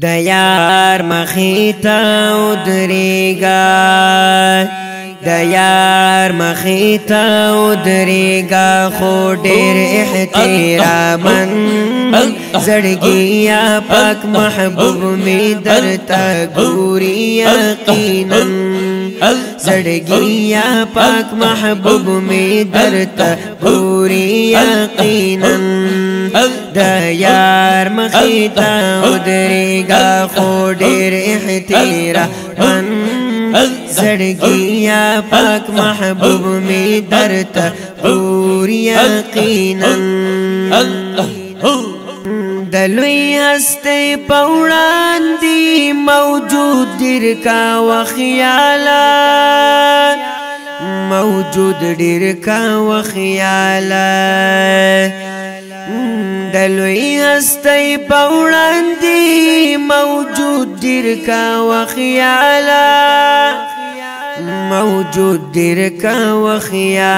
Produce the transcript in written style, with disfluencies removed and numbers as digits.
د یار مخیتا ودریگا د یار مخیتا ودریگا خو ډیر احترامن زړګیا پاک محبوب می درتا ګوري یقینا زړګیا پاک محبوب می درتا ګوري یقینا د یار مخیتا ودریگا خو ډیر احترامن زړګیا پاک محبوب می درتا ګوري یقینا دلوی هستی پوڑاندی موجود دیر کا وخیالا موجود دیر کا وخیالا دلوی هستی پوڑاندی موجود دیر کا وخیالا موجود دیر کا وخیالا